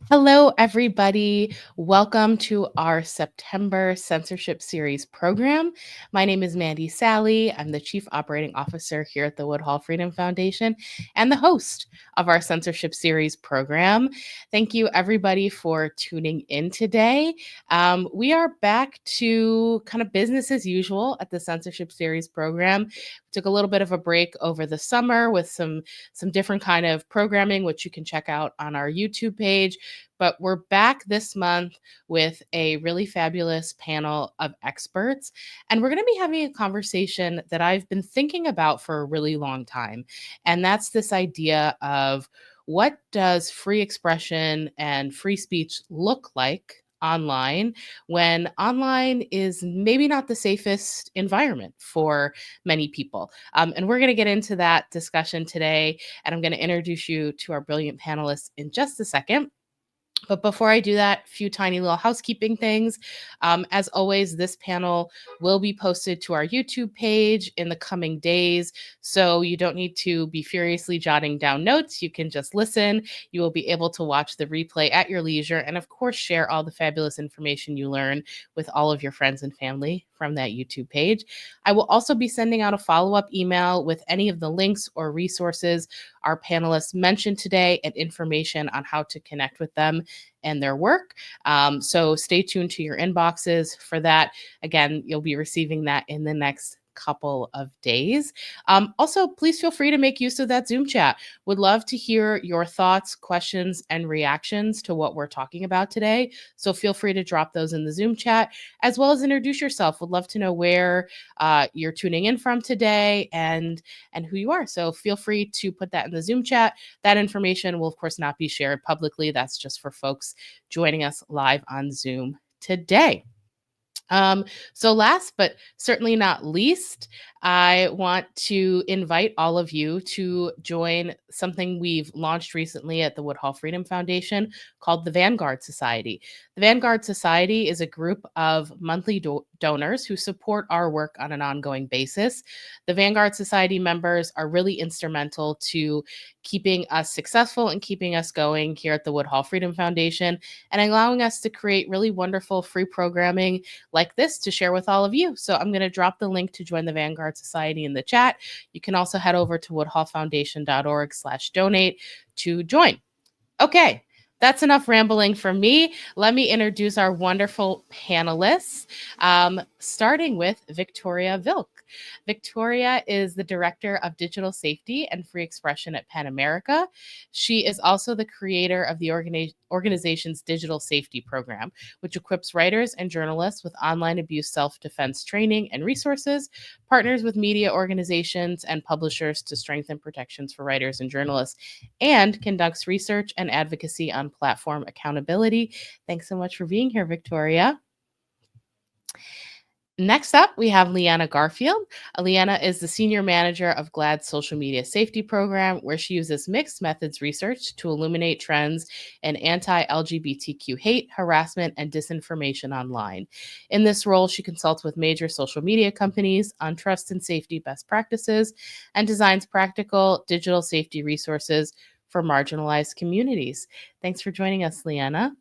Hello, everybody. Welcome to our September Censorship Series program. My name is Mandy Sally. I'm the Chief Operating Officer here at the Woodhull Freedom Foundation and the host of our Censorship Series program. Thank you, everybody, for tuning in today. We are back to kind of business as usual at the Censorship Series program. Took a little bit of a break over the summer with some different kind of programming, which you can check out on our YouTube page. But we're back this month with a really fabulous panel of experts. And we're going to be having a conversation that I've been thinking about for a really long time. And that's this idea of what does free expression and free speech look like online when online is maybe not the safest environment for many people. And we're going to get into that discussion today. And I'm going to introduce you to our brilliant panelists in just a second. But before I do that, a few tiny little housekeeping things. As always, this panel will be posted to our YouTube page in the coming days. So you don't need to be furiously jotting down notes. You can just listen. You will be able to watch the replay at your leisure. And of course, share all the fabulous information you learn with all of your friends and family from that YouTube page. I will also be sending out a follow-up email with any of the links or resources our panelists mentioned today and information on how to connect with them and their work. So stay tuned to your inboxes for that. Again, you'll be receiving that in the next couple of days. Also, please feel free to make use of that Zoom chat. Would love to hear your thoughts, questions, and reactions to what we're talking about today. So feel free to drop those in the Zoom chat, as well as introduce yourself. Would love to know where you're tuning in from today and who you are. So feel free to put that in the Zoom chat. That information will, of course, not be shared publicly. That's just for folks joining us live on Zoom today. So last but certainly not least, I want to invite all of you to join something we've launched recently at the Woodhull Freedom Foundation called the Vanguard Society. The Vanguard Society is a group of monthly donors who support our work on an ongoing basis. The Vanguard Society members are really instrumental to keeping us successful and keeping us going here at the Woodhull Freedom Foundation and allowing us to create really wonderful free programming like this to share with all of you. So I'm going to drop the link to join the Vanguard Society in the chat. You can also head over to woodhullfoundation.org/donate to join. Okay, that's enough rambling from me. Let me introduce our wonderful panelists, starting with Victoria Vilk. Victoria is the Director of Digital Safety and Free Expression at PEN America. She is also the creator of the organization's Digital Safety Program, which equips writers and journalists with online abuse self-defense training and resources, partners with media organizations and publishers to strengthen protections for writers and journalists, and conducts research and advocacy on platform accountability. Thanks so much for being here, Victoria. Next up, we have Leanna Garfield. Leanna is the Senior Manager of GLAAD's Social Media Safety Program, where she uses mixed methods research to illuminate trends in anti-LGBTQ hate, harassment, and disinformation online. In this role, she consults with major social media companies on trust and safety best practices and designs practical digital safety resources for marginalized communities. Thanks for joining us, Leanna.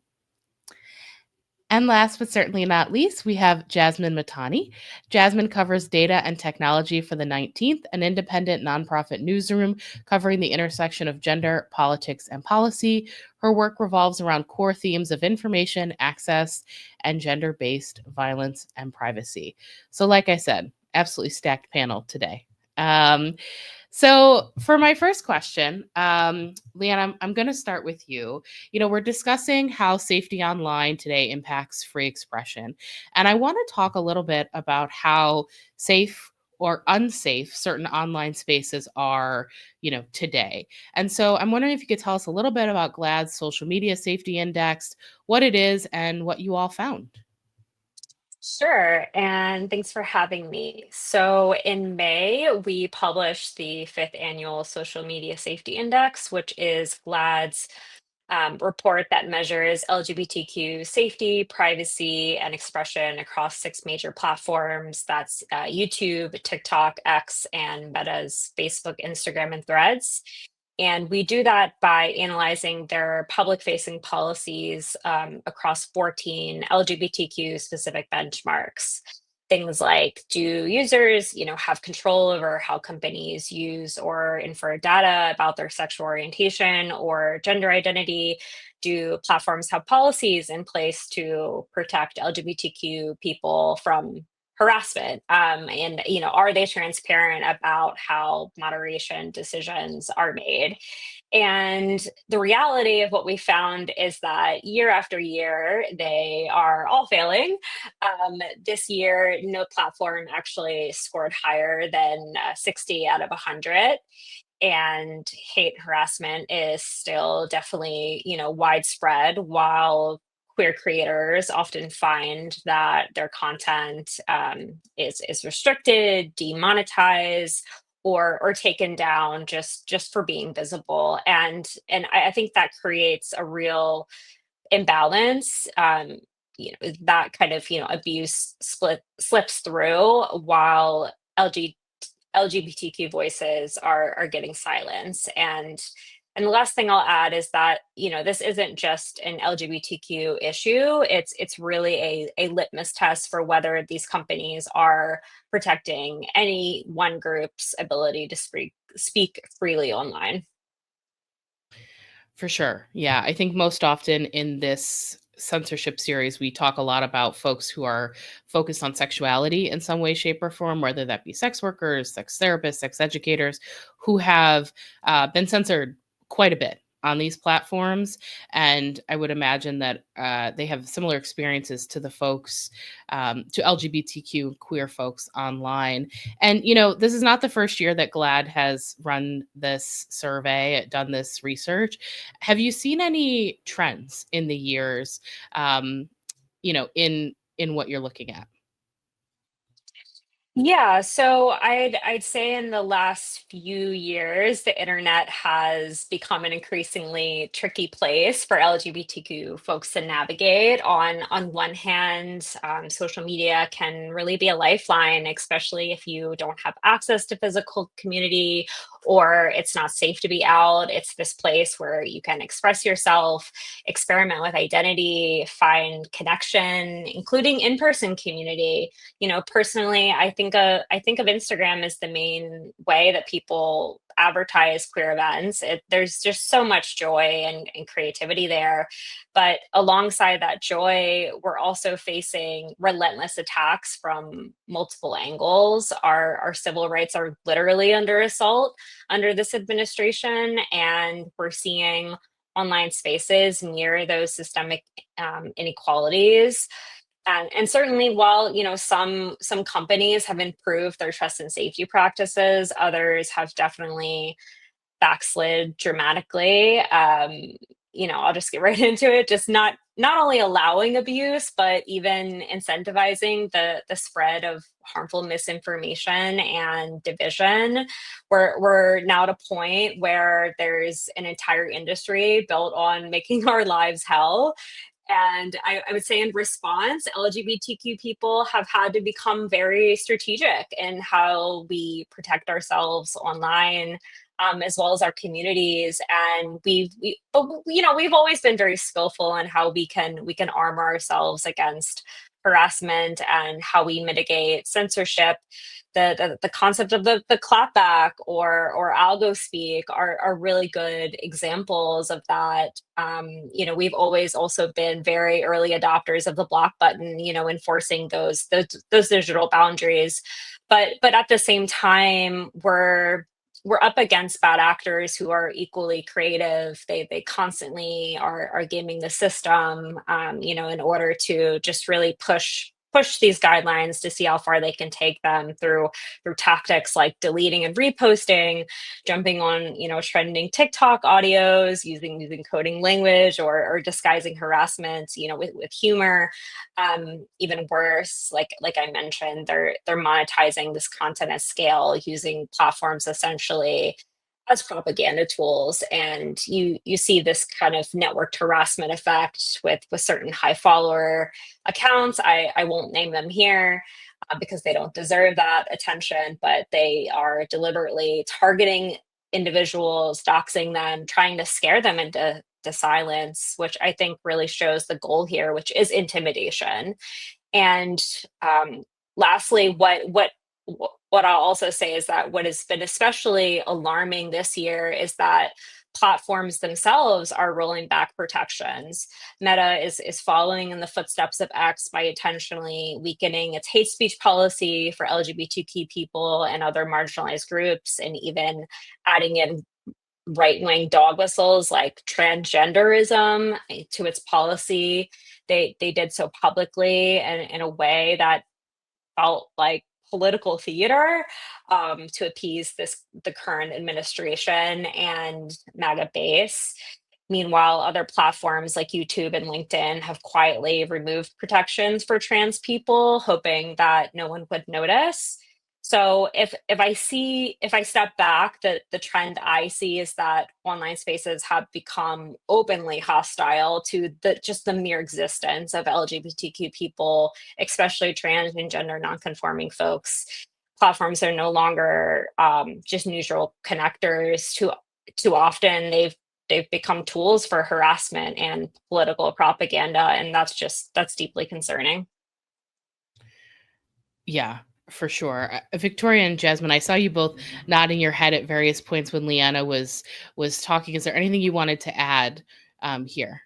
And last but certainly not least, we have Jasmine Matani. Jasmine covers data and technology for the 19th, an independent nonprofit newsroom covering the intersection of gender, politics, and policy. Her work revolves around core themes of information, access, and gender-based violence and privacy. So like I said, absolutely stacked panel today. So for my first question, Leanne, I'm going to start with you. We're discussing how safety online today impacts free expression. And I want to talk a little bit about how safe or unsafe certain online spaces are, today. And so I'm wondering if you could tell us a little bit about GLAAD's Social Media Safety Index, what it is, and what you all found. Sure, and thanks for having me. So in May, we published the fifth annual Social Media Safety Index, which is GLAAD's report that measures LGBTQ safety, privacy, and expression across six major platforms. That's YouTube, TikTok, X, and Meta's Facebook, Instagram, and Threads. And we do that by analyzing their public facing policies across 14 LGBTQ specific benchmarks. Things like, do users, have control over how companies use or infer data about their sexual orientation or gender identity? Do platforms have policies in place to protect LGBTQ people from harassment? And are they transparent about how moderation decisions are made? And the reality of what we found is that year after year, they are all failing. This year, no platform actually scored higher than 60 out of 100. And hate harassment is still definitely, widespread, while queer creators often find that their content is restricted, demonetized, or taken down just for being visible. And I think that creates a real imbalance. That kind of abuse slips through while LGBTQ voices are getting silence. And the last thing I'll add is that this isn't just an LGBTQ issue. It's really a litmus test for whether these companies are protecting any one group's ability to speak freely online. For sure. Yeah. I think most often in this censorship series, we talk a lot about folks who are focused on sexuality in some way, shape, or form, whether that be sex workers, sex therapists, sex educators, who have been censored quite a bit on these platforms. And I would imagine that they have similar experiences to the folks, to LGBTQ queer folks online. And, this is not the first year that GLAAD has run this survey, done this research. Have you seen any trends in the years, um, in what you're looking at? Yeah, so I'd say in the last few years, the internet has become an increasingly tricky place for LGBTQ folks to navigate. On one hand, social media can really be a lifeline, especially if you don't have access to physical community or it's not safe to be out. It's this place where you can express yourself, experiment with identity, find connection, including in-person community. Personally, I think of Instagram as the main way that people advertise queer events. There's just so much joy and creativity there. But alongside that joy, we're also facing relentless attacks from multiple angles. Our civil rights are literally under assault under this administration, and we're seeing online spaces near those systemic inequalities. And certainly, while some companies have improved their trust and safety practices, others have definitely backslid dramatically. I'll just get right into it. Just not only allowing abuse, but even incentivizing the spread of harmful misinformation and division. We're now at a point where there's an entire industry built on making our lives hell. And I would say, in response, LGBTQ people have had to become very strategic in how we protect ourselves online, as well as our communities. And we've always been very skillful in how we can arm ourselves against harassment and how we mitigate censorship. The concept of the clapback or algo speak are really good examples of that. We've always also been very early adopters of the block button, enforcing those digital boundaries. But at the same time, we're up against bad actors who are equally creative. They constantly are gaming the system, in order to just really push these guidelines to see how far they can take them through tactics like deleting and reposting, jumping on trending TikTok audios, using coding language, or disguising harassment with humor. Even worse, like I mentioned, they're monetizing this content at scale using platforms essentially as propaganda tools. And you see this kind of networked harassment effect with certain high follower accounts. I won't name them here, because they don't deserve that attention, but they are deliberately targeting individuals, doxing them, trying to scare them into silence, which I think really shows the goal here, which is intimidation. And lastly, what I'll also say is that what has been especially alarming this year is that platforms themselves are rolling back protections. Meta is following in the footsteps of X by intentionally weakening its hate speech policy for LGBTQ people and other marginalized groups, and even adding in right-wing dog whistles like transgenderism to its policy. They did so publicly and in a way that felt like political theater, to appease the current administration and MAGA base. Meanwhile, other platforms like YouTube and LinkedIn have quietly removed protections for trans people, hoping that no one would notice. So if I step back, the trend I see is that online spaces have become openly hostile to the mere existence of LGBTQ people, especially trans and gender nonconforming folks. Platforms are no longer just neutral connectors. Too often they've become tools for harassment and political propaganda, and that's deeply concerning. Yeah, for sure. Victoria and Jasmine, I saw you both nodding your head at various points when Leanna was talking. Is there anything you wanted to add here?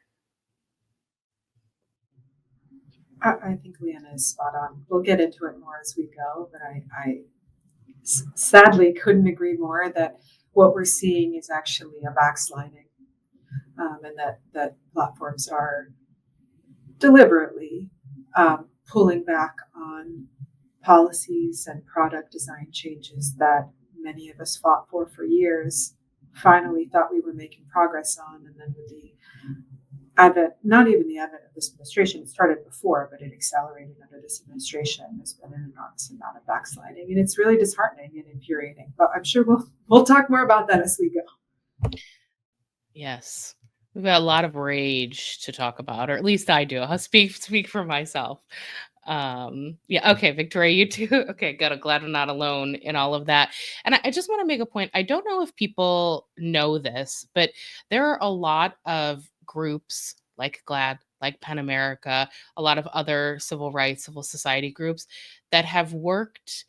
I think Leanna is spot on. We'll get into it more as we go, but sadly couldn't agree more that what we're seeing is actually a backsliding, and that platforms are deliberately pulling back on policies and product design changes that many of us fought for years, finally thought we were making progress on, and then with the advent, not even the advent of this administration, it started before, but it accelerated under this administration. There's been an enormous amount of backsliding, and it's really disheartening and infuriating. But I'm sure we'll talk more about that as we go. Yes. We've got a lot of rage to talk about, or at least I do. I'll speak for myself. Yeah, okay, Victoria, you too. Okay, good. I'm glad I'm not alone in all of that. And I just want to make a point. I don't know if people know this, but there are a lot of groups like GLAAD, like Pen America, a lot of other civil rights, civil society groups that have worked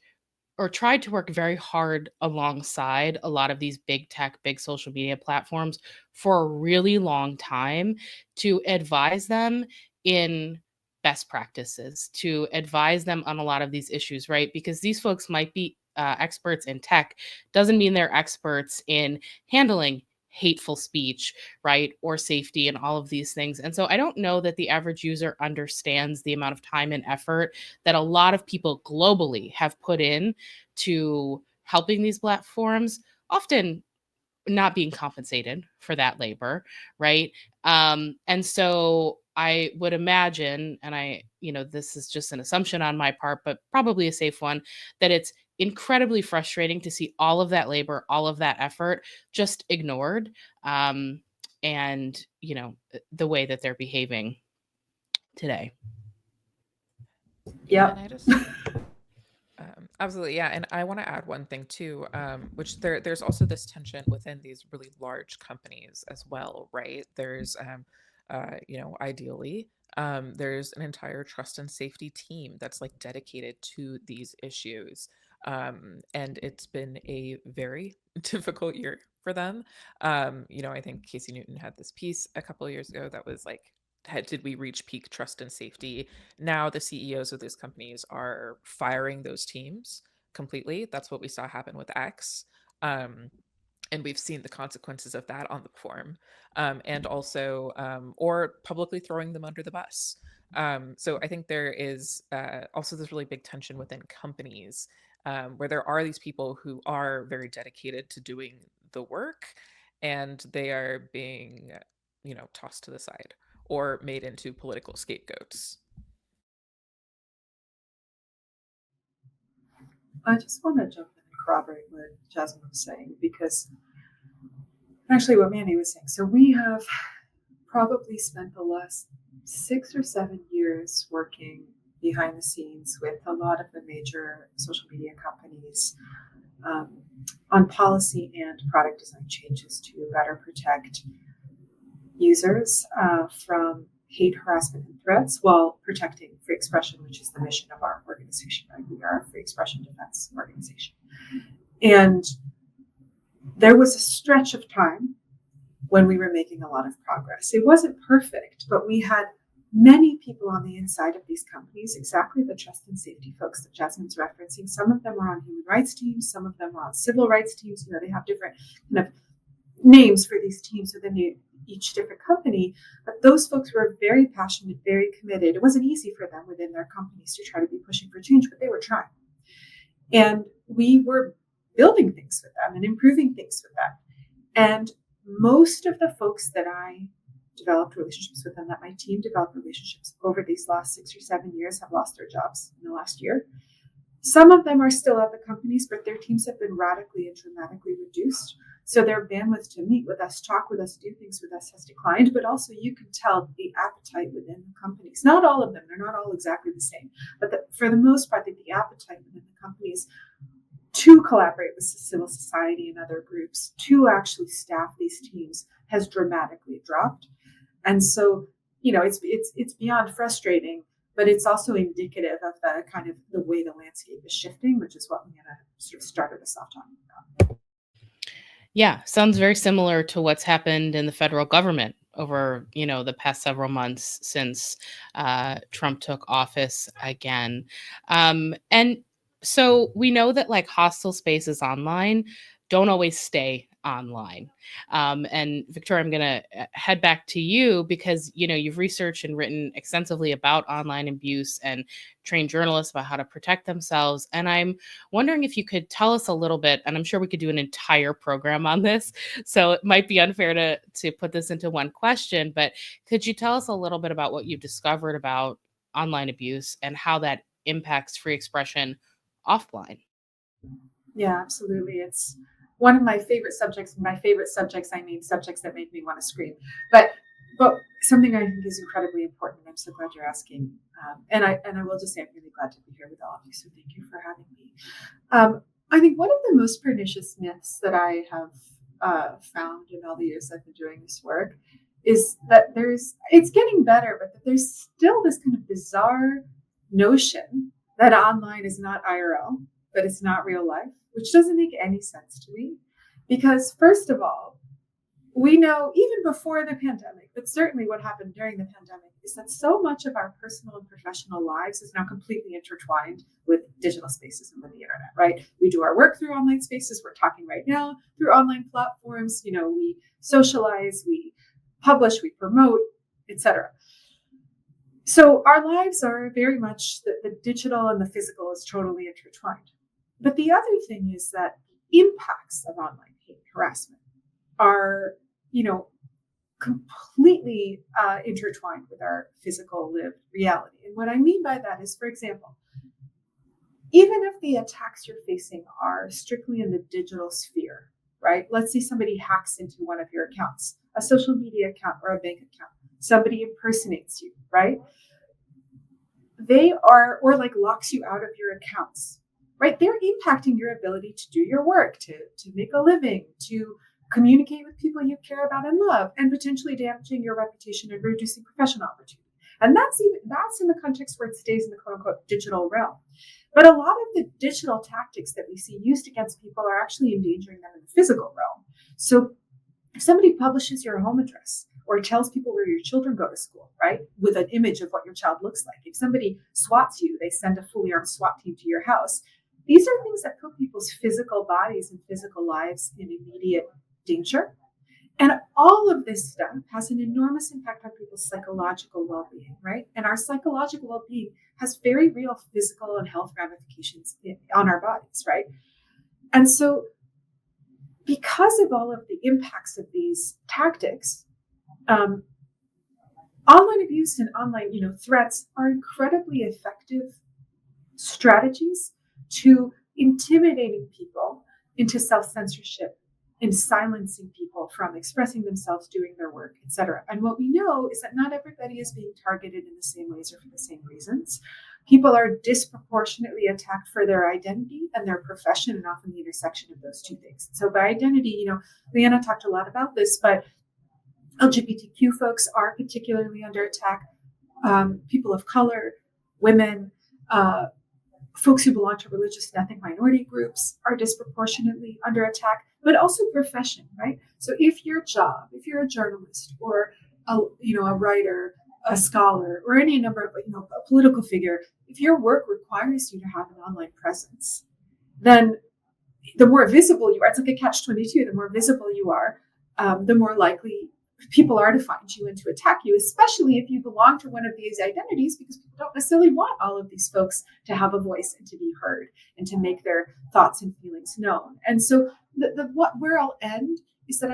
or tried to work very hard alongside a lot of these big tech, big social media platforms for a really long time to advise them in best practices, to advise them on a lot of these issues, right? Because these folks might be experts in tech, doesn't mean they're experts in handling hateful speech, right? Or safety and all of these things. And so I don't know that the average user understands the amount of time and effort that a lot of people globally have put in to helping these platforms, often not being compensated for that labor, right? And so I would imagine, and this is just an assumption on my part, but probably a safe one, that it's incredibly frustrating to see all of that labor, all of that effort just ignored. And, the way that they're behaving today. Yeah, Yep. and I just absolutely, yeah, and I want to add one thing too, which there's also this tension within these really large companies as well, right? There's ideally, there's an entire trust and safety team that's like dedicated to these issues. And it's been a very difficult year for them. I think Casey Newton had this piece a couple of years ago that was like, did we reach peak trust and safety? Now the CEOs of these companies are firing those teams completely. That's what we saw happen with X. Um, and we've seen the consequences of that on the platform, and also or publicly throwing them under the bus. So I think there is also this really big tension within companies, where there are these people who are very dedicated to doing the work, and they are being tossed to the side or made into political scapegoats. I just want to jump in and corroborate what Jasmine was saying, because actually what Mandy was saying. So we have probably spent the last 6 or 7 years working behind the scenes with a lot of the major social media companies, um, on policy and product design changes to better protect users from hate, harassment, and threats while protecting free expression, which is the mission of our organization. Right? We are a free expression defense organization. And there was a stretch of time when we were making a lot of progress. It wasn't perfect, but we had many people on the inside of these companies, exactly the trust and safety folks that Jasmine's referencing. Some of them are on human rights teams, some of them are on civil rights teams. They have different kind of names for these teams within each different company, but those folks were very passionate, very committed. It wasn't easy for them within their companies to try to be pushing for change, but they were trying. And we were building things with them and improving things with them. And most of the folks that I developed relationships with and that my team developed relationships over these last 6 or 7 years have lost their jobs in the last year. Some of them are still at the companies, but their teams have been radically and dramatically reduced. So their bandwidth to meet with us, talk with us, do things with us has declined, but also you can tell the appetite within the companies. Not all of them, they're not all exactly the same, but for the most part, the appetite within the companies to collaborate with civil society and other groups to actually staff these teams has dramatically dropped. And so, it's beyond frustrating, but it's also indicative of the kind of the way the landscape is shifting, which is what I'm going to sort of started us off talking about. Yeah, sounds very similar to what's happened in the federal government over, the past several months since Trump took office again. And so we know that like hostile spaces online don't always stay online. And Victoria, I'm going to head back to you because, you've researched and written extensively about online abuse and trained journalists about how to protect themselves. And I'm wondering if you could tell us a little bit, and I'm sure we could do an entire program on this, so it might be unfair to put this into one question, but could you tell us a little bit about what you've discovered about online abuse and how that impacts free expression offline? Yeah, absolutely. It's one of my favorite subjects. My favorite subjects, I mean subjects that make me want to scream. But something I think is incredibly important. I'm so glad you're asking. And I will just say I'm really glad to be here with all of you. So thank you for having me. I think one of the most pernicious myths that I have found in all the years I've been doing this work is that it's getting better, but that there's still this kind of bizarre notion that online is not IRL, but it's not real life, which doesn't make any sense to me. Because first of all, we know even before the pandemic, but certainly what happened during the pandemic is that so much of our personal and professional lives is now completely intertwined with digital spaces and with the internet, right? We do our work through online spaces. We're talking right now through online platforms. We socialize, we publish, we promote, etc. So our lives are very much the digital and the physical is totally intertwined. But the other thing is that impacts of online hate harassment are, completely intertwined with our physical lived reality. And what I mean by that is, for example, even if the attacks you're facing are strictly in the digital sphere, right? Let's say somebody hacks into one of your accounts, a social media account or a bank account. Somebody impersonates you, right? Or like locks you out of your accounts, right? They're impacting your ability to do your work, to make a living, to communicate with people you care about and love, and potentially damaging your reputation and reducing professional opportunity. And that's in the context where it stays in the quote unquote digital realm. But a lot of the digital tactics that we see used against people are actually endangering them in the physical realm. So if somebody publishes your home address or tells people where your children go to school, right, with an image of what your child looks like, if somebody swats you, they send a fully armed SWAT team to your house. These are things that put people's physical bodies and physical lives in immediate danger. And all of this stuff has an enormous impact on people's psychological well-being, right? And our psychological well-being has very real physical and health ramifications on our bodies, right? And so because of all of the impacts of these tactics, online abuse and online, threats are incredibly effective strategies to intimidating people into self-censorship and silencing people from expressing themselves, doing their work, etc. And what we know is that not everybody is being targeted in the same ways or for the same reasons. people are disproportionately attacked for their identity and their profession, and often the intersection of those two things. So by identity, Leanna talked a lot about this, but LGBTQ folks are particularly under attack. People of color, women, folks who belong to religious and ethnic minority groups are disproportionately under attack, but also profession, right? So if your job, if you're a journalist or a writer, a scholar, or any number of a political figure, if your work requires you to have an online presence, then the more visible you are, it's like a catch-22. The more visible you are, the more likely people are to find you and to attack you, especially if you belong to one of these identities, because people don't necessarily want all of these folks to have a voice and to be heard and to make their thoughts and feelings known. And so where I'll end is that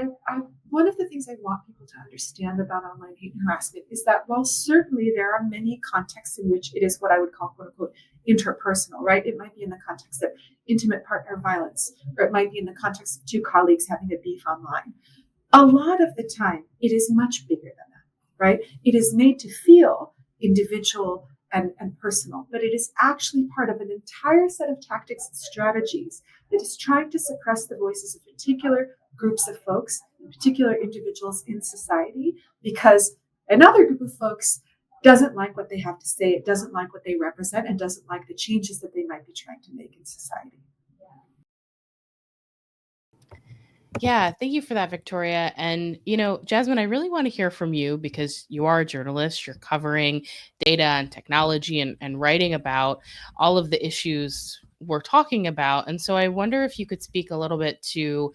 one of the things I want people to understand about online hate and harassment is that while certainly there are many contexts in which it is what I would call, quote unquote, interpersonal, right? It might be in the context of intimate partner violence, or it might be in the context of two colleagues having a beef online. A lot of the time, it is much bigger than that, right? It is made to feel individual and personal, but it is actually part of an entire set of tactics and strategies that is trying to suppress the voices of particular groups of folks, particular individuals in society, because another group of folks doesn't like what they have to say, it doesn't like what they represent, and doesn't like the changes that they might be trying to make in society. Yeah, thank you for that, Victoria. And, Jasmine, I really want to hear from you because you are a journalist. You're covering data and technology and writing about all of the issues we're talking about. And so I wonder if you could speak a little bit to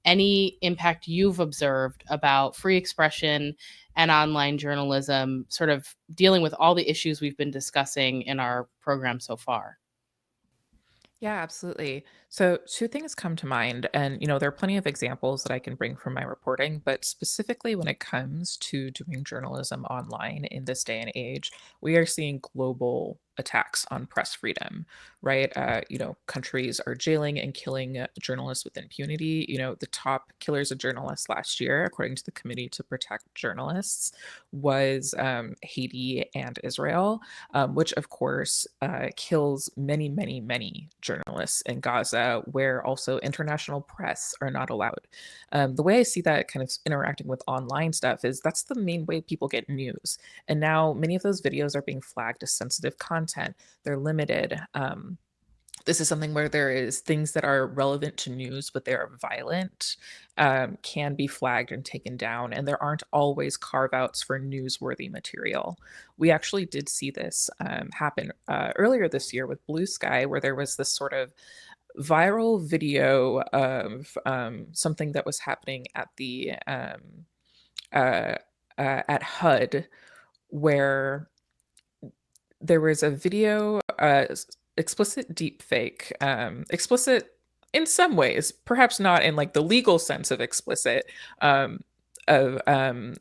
any impact you've observed about free expression and online journalism, sort of dealing with all the issues we've been discussing in our program so far. Yeah, absolutely. So, two things come to mind, and there are plenty of examples that I can bring from my reporting, but specifically when it comes to doing journalism online in this day and age, we are seeing global attacks on press freedom, right? Countries are jailing and killing journalists with impunity. The top killers of journalists last year, according to the Committee to Protect Journalists, was Haiti and Israel, which of course kills many, many, many journalists in Gaza, where also international press are not allowed. The way I see that kind of interacting with online stuff is that's the main way people get news. And now many of those videos are being flagged as sensitive content. They're limited. This is something where there is things that are relevant to news, but they are violent, can be flagged and taken down. And there aren't always carve outs for newsworthy material. We actually did see this happen earlier this year with Blue Sky, where there was this sort of viral video of something that was happening at the uh, at HUD, where there was a video, explicit deep fake, explicit in some ways, perhaps not in like the legal sense of explicit, of Elon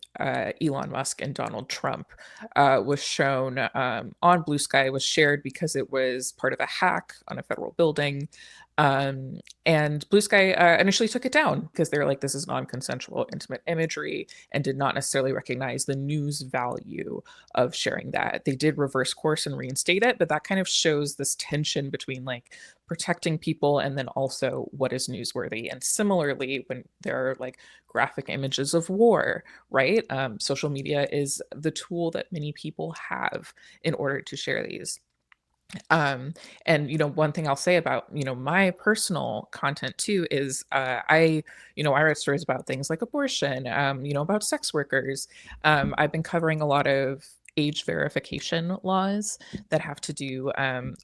Musk and Donald Trump, was shown on Blue Sky, was shared because it was part of a hack on a federal building. And Blue Sky initially took it down because they were like, this is non-consensual intimate imagery, and did not necessarily recognize the news value of sharing that. They did reverse course and reinstate it, but that kind of shows this tension between like protecting people and then also what is newsworthy. And similarly, when there are like graphic images of war, right? Social media is the tool that many people have in order to share these. um and one thing I'll say about my personal content too is I write stories about things like abortion, about sex workers. I've been covering a lot of age verification laws that have to do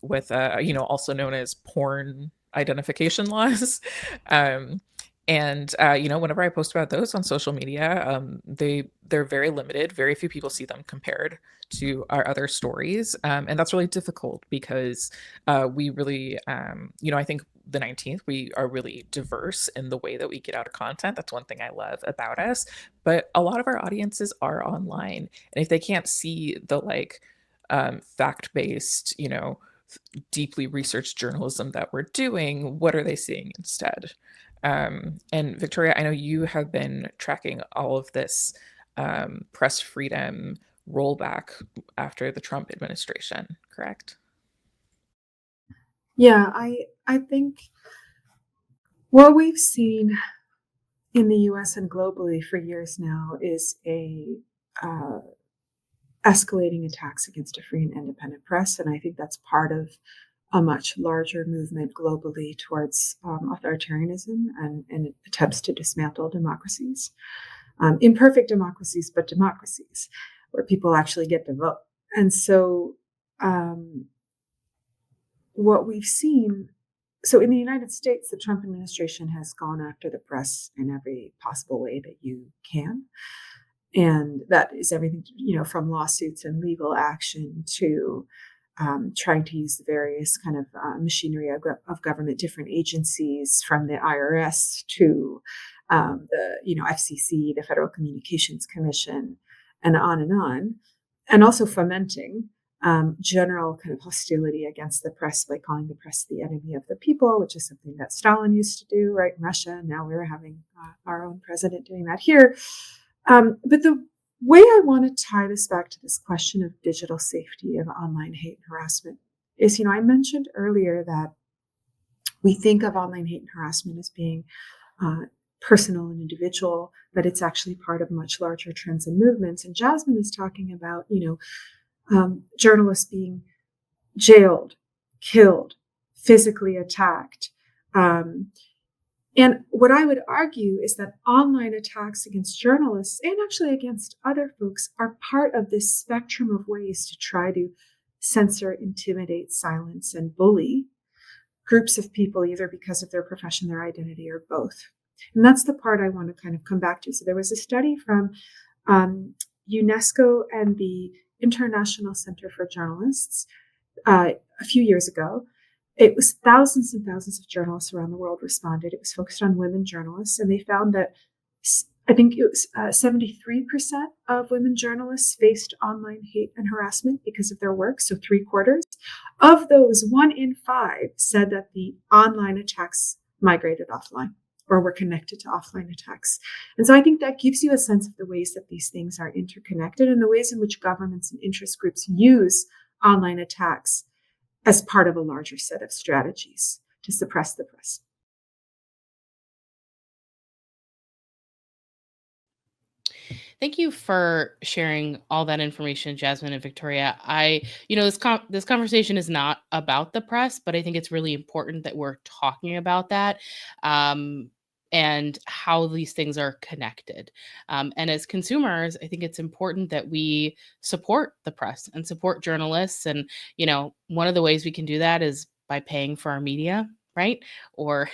with also known as porn identification laws. um and whenever I post about those on social media, they're very limited. Very few people see them compared to our other stories, and that's really difficult because we really, I think the 19th, we are really diverse in the way that we get out content. That's one thing I love about us. But a lot of our audiences are online, and if they can't see the like fact-based, deeply researched journalism that we're doing, what are they seeing instead? And Victoria, I know you have been tracking all of this press freedom rollback after the Trump administration, correct? Yeah, I think what we've seen in the US and globally for years now is a uh, escalating attacks against a free and independent press. And I think that's part of a much larger movement globally towards authoritarianism and attempts to dismantle democracies. Imperfect democracies, but democracies where people actually get to vote. And so, um, what we've seen so in the United States, the Trump administration has gone after the press in every possible way that you can. And that is everything, from lawsuits and legal action to trying to use the various kind of machinery of government, different agencies, from the IRS to the FCC, the Federal Communications Commission, and on, and also fomenting general kind of hostility against the press by calling the press the enemy of the people, which is something that Stalin used to do, right, in Russia. Now we're having our own president doing that here. But the way I want to tie this back to this question of digital safety of online hate and harassment is, I mentioned earlier that we think of online hate and harassment as being personal and individual, but it's actually part of much larger trends and movements. And Jasmine is talking about, journalists being jailed, killed, physically attacked. And what I would argue is that online attacks against journalists and actually against other folks are part of this spectrum of ways to try to censor, intimidate, silence, and bully groups of people, either because of their profession, their identity, or both. And that's the part I want to kind of come back to. So there was a study from UNESCO and the International Center for Journalists a few years ago. It was thousands and thousands of journalists around the world responded. It was focused on women journalists, and they found that I think it was 73% of women journalists faced online hate and harassment because of their work, so 3/4. Of those, 1 in 5 said that the online attacks migrated offline or were connected to offline attacks. And so I think that gives you a sense of the ways that these things are interconnected and the ways in which governments and interest groups use online attacks as part of a larger set of strategies to suppress the press. Thank you for sharing all that information, Jasmine and Victoria. This conversation is not about the press, but I think it's really important that we're talking about that, um, and how these things are connected. And as consumers, I think it's important that we support the press and support journalists. And one of the ways we can do that is by paying for our media, right? Or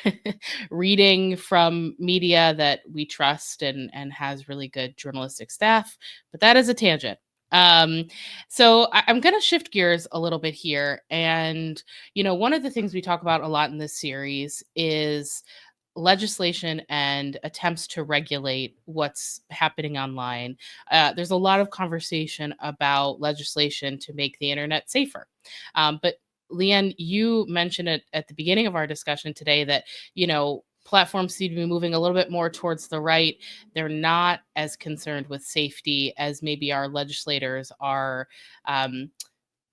reading from media that we trust and has really good journalistic staff. But that is a tangent. Um, so I'm going to shift gears a little bit here. And, one of the things we talk about a lot in this series is legislation and attempts to regulate what's happening online. There's a lot of conversation about legislation to make the internet safer. But Leanne, you mentioned it at the beginning of our discussion today that, platforms seem to be moving a little bit more towards the right. They're not as concerned with safety as maybe our legislators are um,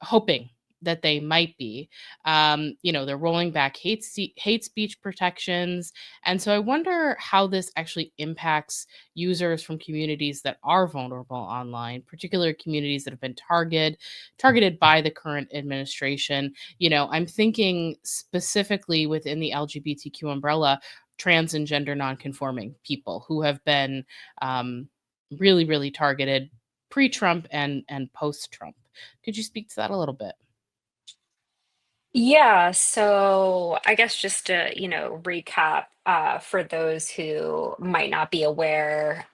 hoping that they might be. They're rolling back hate speech protections. And so I wonder how this actually impacts users from communities that are vulnerable online, particular communities that have been targeted by the current administration. I'm thinking specifically within the LGBTQ umbrella, trans and gender nonconforming people who have been really, really targeted pre-Trump and post-Trump. Could you speak to that a little bit? Yeah, so I guess just to, recap for those who might not be aware,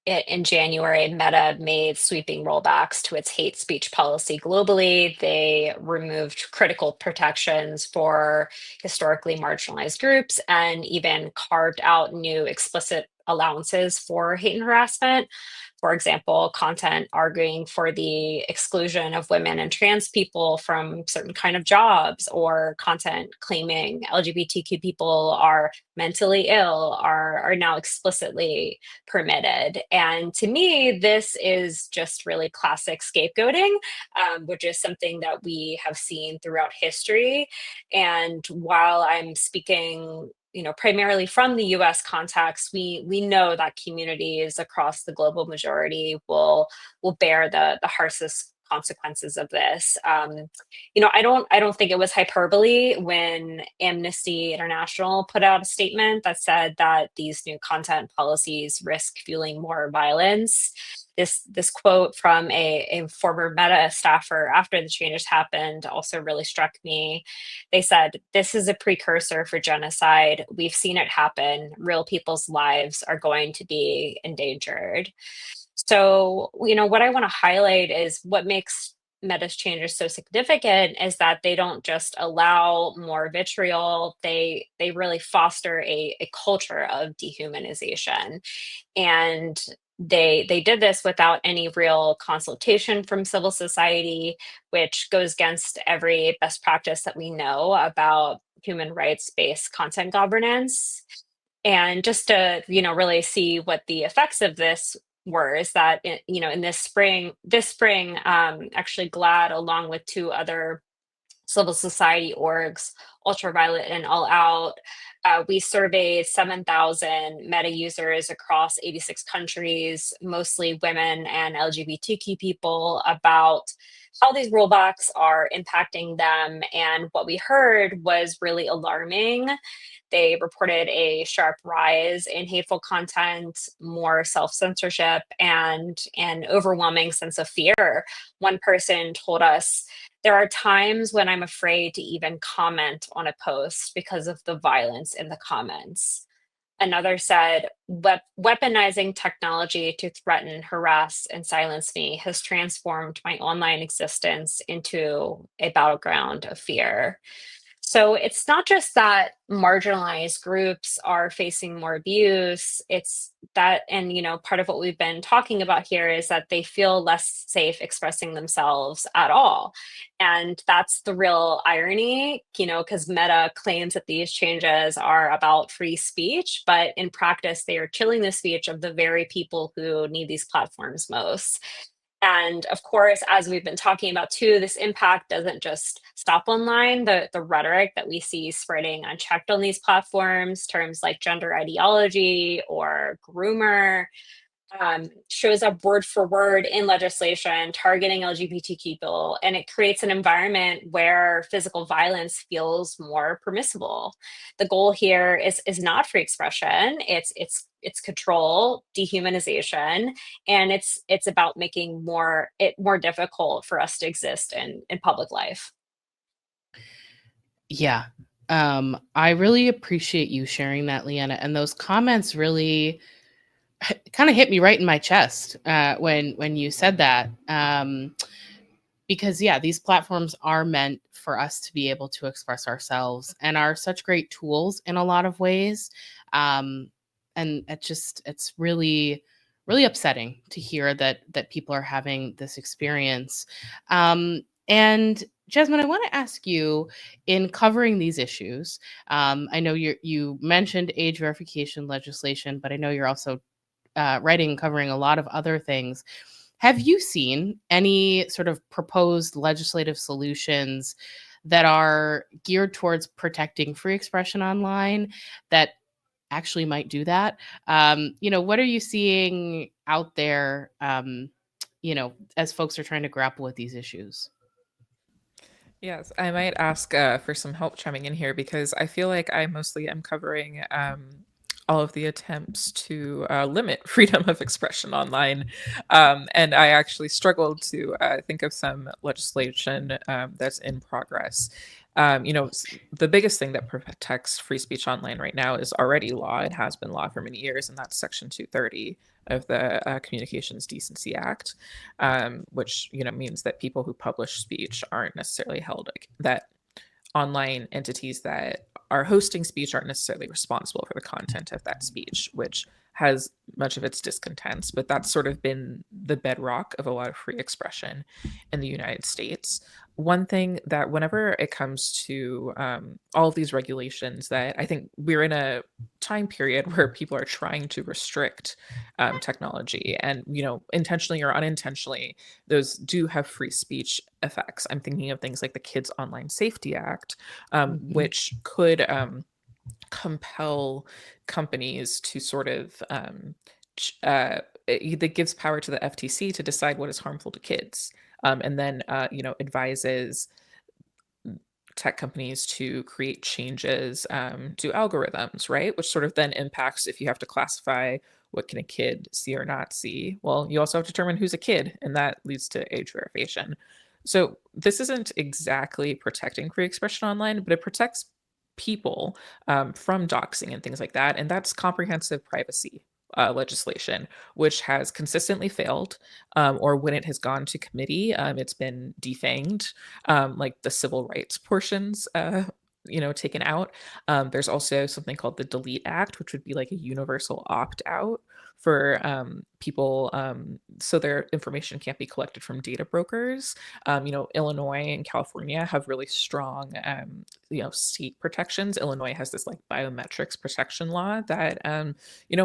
in January, Meta made sweeping rollbacks to its hate speech policy globally. They removed critical protections for historically marginalized groups and even carved out new explicit allowances for hate and harassment. For example, content arguing for the exclusion of women and trans people from certain kind of jobs, or content claiming LGBTQ people are mentally ill are now explicitly permitted. And to me, this is just really classic scapegoating, which is something that we have seen throughout history. And while I'm speaking, primarily from the US context, we know that communities across the global majority will bear the harshest consequences of this. I don't think it was hyperbole when Amnesty International put out a statement that said that these new content policies risk fueling more violence. This quote from a former Meta staffer after the changes happened also really struck me. They said, "This is a precursor for genocide. We've seen it happen. Real people's lives are going to be endangered." So, what I want to highlight is what makes Meta's changes so significant is that they don't just allow more vitriol, they really foster a culture of dehumanization. And they did this without any real consultation from civil society, which goes against every best practice that we know about human rights-based content governance. And just to, really see what the effects of this were, is that, in this spring, actually GLAAD, along with two other civil society orgs, Ultraviolet and All Out, we surveyed 7,000 Meta users across 86 countries, mostly women and LGBTQ people, about how these rollbacks are impacting them. And what we heard was really alarming. They reported a sharp rise in hateful content, more self censorship, and an overwhelming sense of fear. One person told us, "There are times when I'm afraid to even comment on a post because of the violence in the comments." Another said, Weaponizing technology to threaten, harass, and silence me has transformed my online existence into a battleground of fear." So it's not just that marginalized groups are facing more abuse, it's that, and part of what we've been talking about here is that they feel less safe expressing themselves at all. And that's the real irony, because Meta claims that these changes are about free speech, but in practice, they are chilling the speech of the very people who need these platforms most. And of course, as we've been talking about too, this impact doesn't just stop online. The rhetoric that we see spreading unchecked on these platforms, terms like gender ideology or groomer, shows up word for word in legislation targeting LGBTQ people, and it creates an environment where physical violence feels more permissible. The goal here is not free expression; it's control, dehumanization, and it's about making it more difficult for us to exist in public life. Yeah. I really appreciate you sharing that, Leanna. And those comments really kind of hit me right in my chest when you said that. Because yeah, these platforms are meant for us to be able to express ourselves and are such great tools in a lot of ways. Um, and it's really upsetting to hear that people are having this experience. And Jasmine, I want to ask you, in covering these issues, I know you mentioned age verification legislation, but I know you're also writing covering a lot of other things. Have you seen any sort of proposed legislative solutions that are geared towards protecting free expression online that actually might do that? What are you seeing out there, as folks are trying to grapple with these issues? Yes, I might ask for some help chiming in here because I feel like I mostly am covering all of the attempts to limit freedom of expression online. And I actually struggled to think of some legislation that's in progress. The biggest thing that protects free speech online right now is already law. It has been law for many years, and that's Section 230 of the Communications Decency Act, which means that people who publish speech aren't necessarily held that online entities that are hosting speech aren't necessarily responsible for the content of that speech, which has much of its discontents, but that's sort of been the bedrock of a lot of free expression in the United States. One thing that whenever it comes to all of these regulations, that I think we're in a time period where people are trying to restrict technology, and intentionally or unintentionally, those do have free speech effects. I'm thinking of things like the Kids Online Safety Act, which could compel companies to sort of that gives power to the FTC to decide what is harmful to kids, and then advises tech companies to create changes to algorithms, right? Which sort of then impacts if you have to classify what can a kid see or not see. Well, you also have to determine who's a kid, and that leads to age verification. So this isn't exactly protecting free expression online, but it protects people from doxing and things like that. And that's comprehensive privacy legislation, which has consistently failed, or when it has gone to committee, it's been defanged, like the civil rights portions. Taken out. There's also something called the Delete Act, which would be like a universal opt out for people, so their information can't be collected from data brokers. Illinois and California have really strong, state protections. Illinois has this like biometrics protection law that,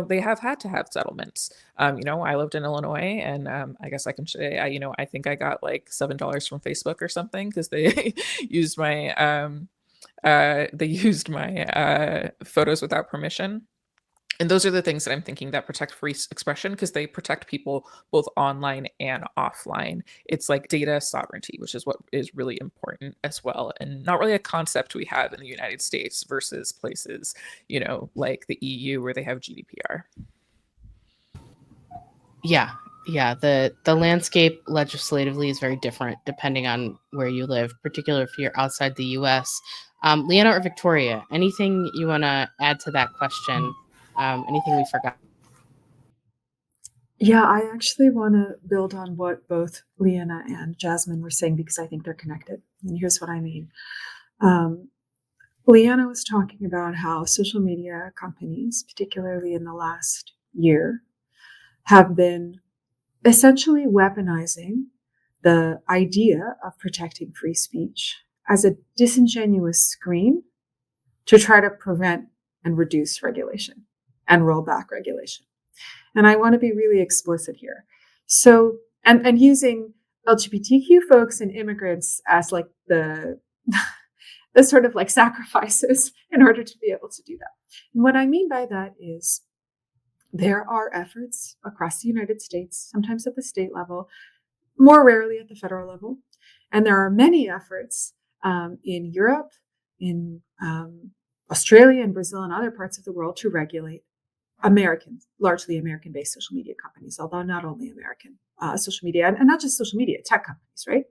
they have had to have settlements. I lived in Illinois, and I guess I can say, I think I got like $7 from Facebook or something because they used my photos without permission. And those are the things that I'm thinking that protect free expression, because they protect people both online and offline. It's like data sovereignty, which is what is really important as well, and not really a concept we have in the United States versus places, like the EU, where they have GDPR. Yeah, the landscape legislatively is very different depending on where you live, particularly if you're outside the US. Leanna or Victoria, anything you want to add to that question? Anything we forgot? Yeah, I actually want to build on what both Leanna and Jasmine were saying, because I think they're connected. And here's what I mean. Leanna was talking about how social media companies, particularly in the last year, have been essentially weaponizing the idea of protecting free speech as a disingenuous screen to try to prevent and reduce regulation and roll back regulation. And I want to be really explicit here. So, and using LGBTQ folks and immigrants as like the sort of like sacrifices in order to be able to do that. And what I mean by that is there are efforts across the United States, sometimes at the state level, more rarely at the federal level. And there are many efforts in Europe, in Australia and Brazil and other parts of the world to regulate largely American-based social media companies, although not only American social media, and not just social media, tech companies, right?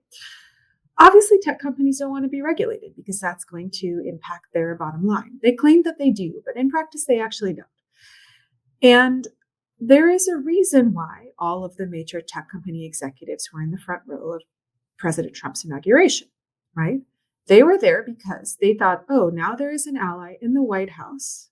Obviously, tech companies don't want to be regulated because that's going to impact their bottom line. They claim that they do, but in practice, they actually don't. And there is a reason why all of the major tech company executives were in the front row of President Trump's inauguration, right? They were there because they thought, oh, now there is an ally in the White House.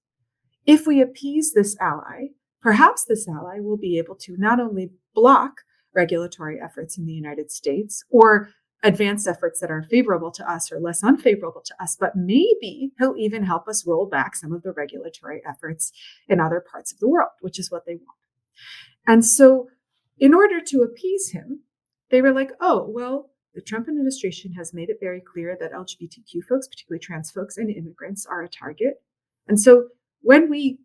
If we appease this ally, perhaps this ally will be able to not only block regulatory efforts in the United States or advance efforts that are favorable to us or less unfavorable to us, but maybe he'll even help us roll back some of the regulatory efforts in other parts of the world, which is what they want. And so in order to appease him, they were like, oh, well, the Trump administration has made it very clear that LGBTQ folks, particularly trans folks and immigrants, are a target. And so when we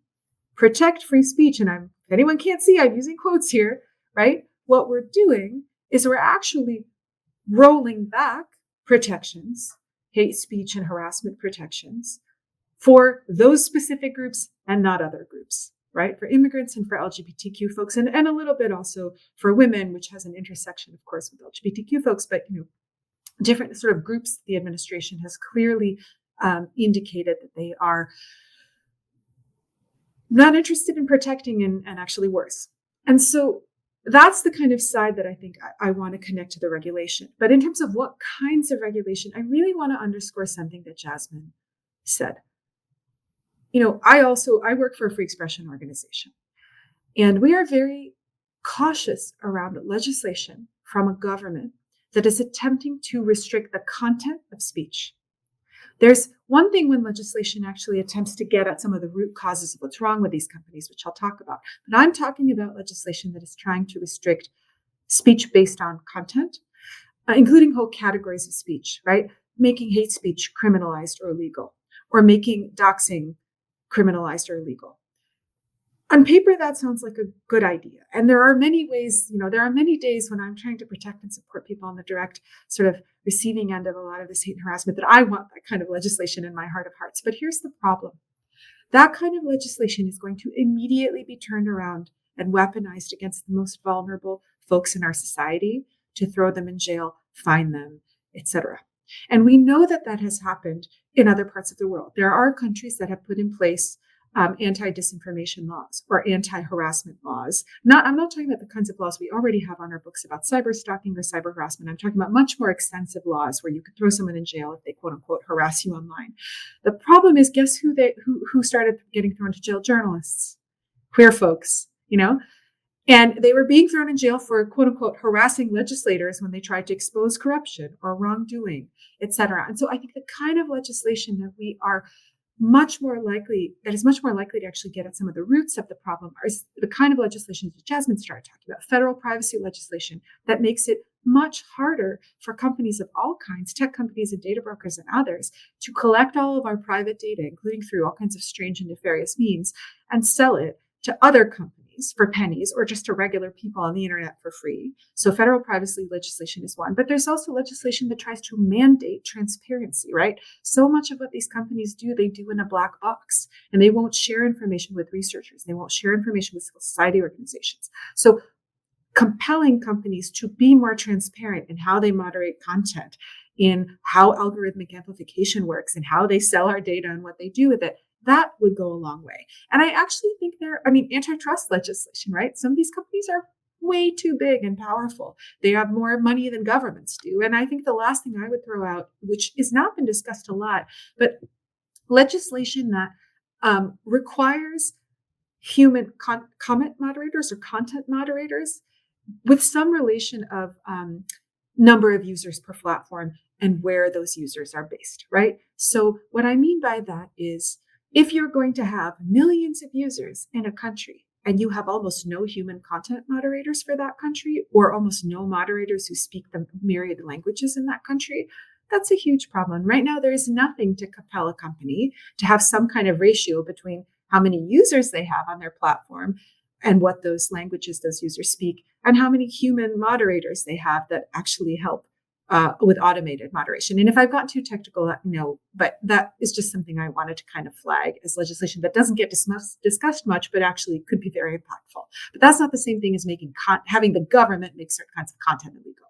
protect free speech, and if anyone can't see, I'm using quotes here, right? What we're doing is we're actually rolling back protections, hate speech and harassment protections, for those specific groups and not other groups, right? For immigrants and for LGBTQ folks, and a little bit also for women, which has an intersection, of course, with LGBTQ folks, but different sort of groups. The administration has clearly indicated that they are not interested in protecting, and actually worse. And so that's the kind of side that I think I want to connect to the regulation. But in terms of what kinds of regulation, I really want to underscore something that Jasmine said. I work for a free expression organization, and we are very cautious around legislation from a government that is attempting to restrict the content of speech. There's one thing when legislation actually attempts to get at some of the root causes of what's wrong with these companies, which I'll talk about. But I'm talking about legislation that is trying to restrict speech based on content, including whole categories of speech, right? Making hate speech criminalized or illegal, or making doxing criminalized or illegal. On paper, that sounds like a good idea. And there are many ways, there are many days when I'm trying to protect and support people on the direct sort of receiving end of a lot of this hate and harassment that I want that kind of legislation in my heart of hearts. But here's the problem. That kind of legislation is going to immediately be turned around and weaponized against the most vulnerable folks in our society to throw them in jail, fine them, etc. And we know that that has happened in other parts of the world. There are countries that have put in place anti-disinformation laws or anti-harassment laws. I'm not talking about the kinds of laws we already have on our books about cyber stalking or cyber harassment. I'm talking about much more extensive laws where you could throw someone in jail if they quote unquote harass you online. The problem is, guess who started getting thrown to jail? Journalists, queer folks, and they were being thrown in jail for quote unquote harassing legislators when they tried to expose corruption or wrongdoing, et cetera. And so I think the kind of legislation that is much more likely to actually get at some of the roots of the problem is the kind of legislation that Jasmine started talking about, federal privacy legislation that makes it much harder for companies of all kinds, tech companies and data brokers and others, to collect all of our private data, including through all kinds of strange and nefarious means, and sell it to other companies for pennies or just to regular people on the internet for free. So federal privacy legislation is one, but there's also legislation that tries to mandate transparency, right? So much of what these companies do, they do in a black box, and they won't share information with researchers. They won't share information with civil society organizations. So compelling companies to be more transparent in how they moderate content, in how algorithmic amplification works, and how they sell our data and what they do with it, that would go a long way. And I actually think antitrust legislation, right? Some of these companies are way too big and powerful. They have more money than governments do. And I think the last thing I would throw out, which has not been discussed a lot, but legislation that requires human comment moderators or content moderators with some relation of number of users per platform and where those users are based, right? So what I mean by that is if you're going to have millions of users in a country and you have almost no human content moderators for that country, or almost no moderators who speak the myriad languages in that country, that's a huge problem. Right now, there is nothing to compel a company to have some kind of ratio between how many users they have on their platform and what those languages those users speak, and how many human moderators they have that actually help with automated moderation. And if I've gotten too technical, let me know, but that is just something I wanted to kind of flag as legislation that doesn't get discussed much, but actually could be very impactful. But that's not the same thing as having the government make certain kinds of content illegal.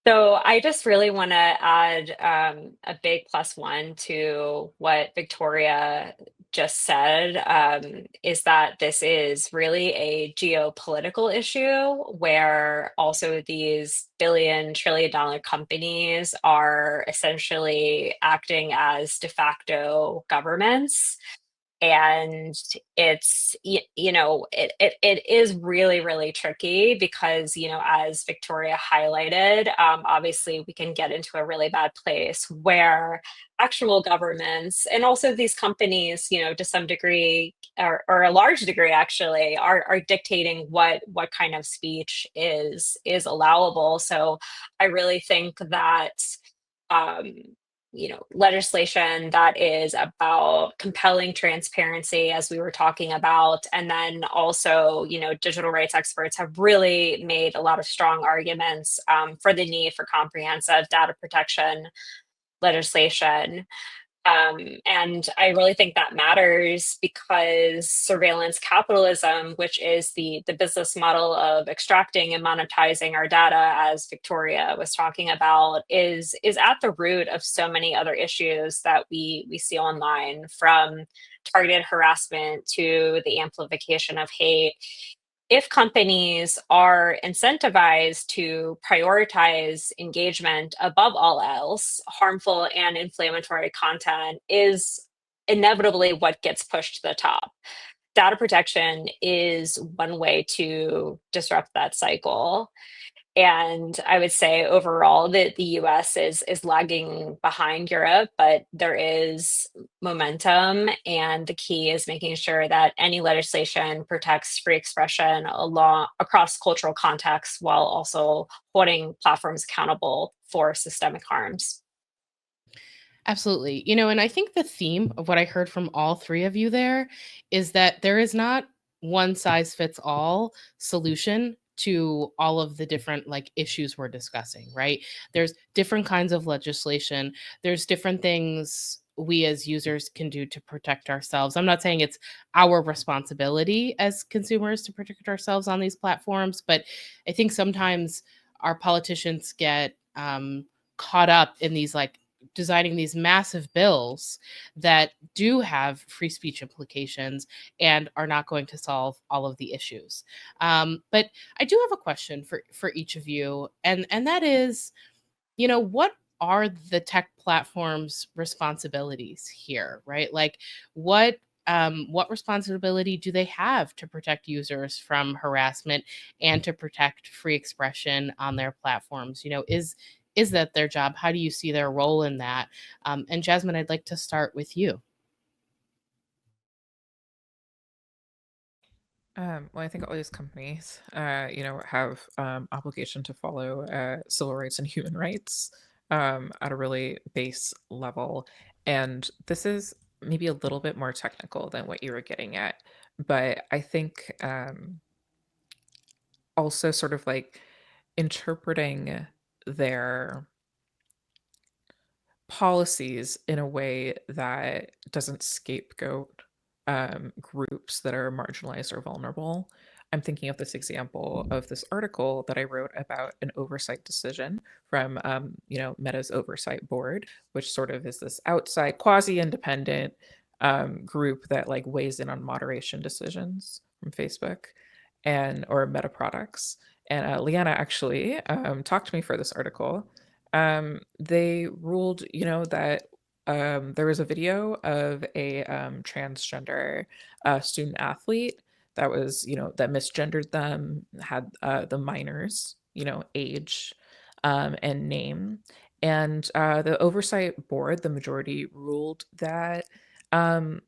So I just really want to add a big +1 to what Victoria just said, is that this is really a geopolitical issue where also these billion-trillion-dollar companies are essentially acting as de facto governments. And it is really, really tricky because, as Victoria highlighted, obviously we can get into a really bad place where actual governments and also these companies, to some degree or a large degree actually are dictating what kind of speech is allowable. So I really think that um, legislation that is about compelling transparency, as we were talking about. And then also, digital rights experts have really made a lot of strong arguments for the need for comprehensive data protection legislation. And I really think that matters because surveillance capitalism, which is the business model of extracting and monetizing our data, as Victoria was talking about, is at the root of so many other issues that we see online, from targeted harassment to the amplification of hate. if companies are incentivized to prioritize engagement above all else, harmful and inflammatory content is inevitably what gets pushed to the top. Data protection is one way to disrupt that cycle. And I would say overall that the US is lagging behind Europe, but there is momentum. And the key is making sure that any legislation protects free expression along across cultural contexts while also holding platforms accountable for systemic harms. Absolutely. And I think the theme of what I heard from all three of you there is that there is not one size fits all solution to all of the different like issues we're discussing, right? There's different kinds of legislation, there's different things we as users can do to protect ourselves. I'm not saying it's our responsibility as consumers to protect ourselves on these platforms, but I think sometimes our politicians get caught up in these like designing these massive bills that do have free speech implications and are not going to solve all of the issues. But I do have a question for each of you, and that is, what are the tech platforms' responsibilities here, right? Like, what responsibility do they have to protect users from harassment and to protect free expression on their platforms? Is that their job? How do you see their role in that? And Jasmine, I'd like to start with you. Well, I think all these companies, have obligation to follow civil rights and human rights at a really base level. And this is maybe a little bit more technical than what you were getting at, but I think also sort of like interpreting their policies in a way that doesn't scapegoat groups that are marginalized or vulnerable. I'm thinking of this example of this article that I wrote about an oversight decision from, Meta's oversight board, which sort of is this outside, quasi-independent group that like weighs in on moderation decisions from Facebook and or Meta products. And Leanna actually talked to me for this article. They ruled, that there was a video of a transgender student athlete that was, that misgendered them, had the minors, age and name. And the oversight board, the majority ruled that um,